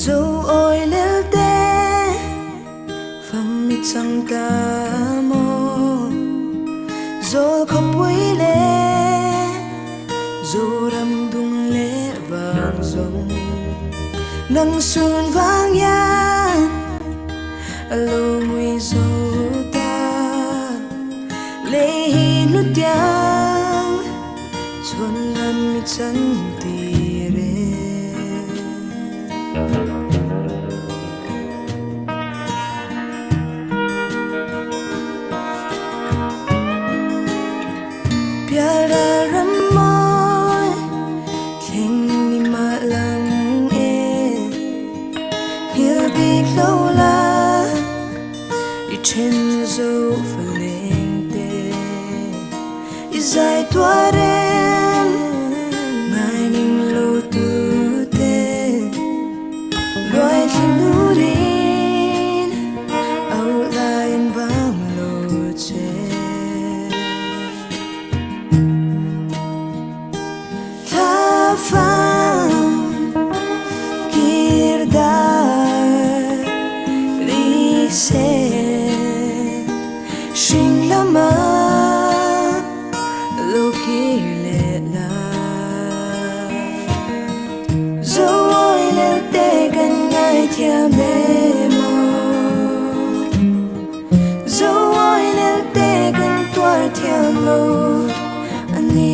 Zoawi Lelte Pham mit sang ta mo Zol khapui le Zoram dung le vang zong Nang sun vang yan Alo mui zo ta Le hin nu tiang Chuan lam mit sang ti re Pyara ram môi Thình ni ma lang e Hill big lâu la I chen zo fa leng te I zai tua ren Ngai ning lo tu te Loài thình nu rin Au lain bang lo che Pham kirdar ri se Shing lama lo kirle la Zoawi Lelte kan ngai thia me mo Zoawi Lelte kan tuar thia lo ani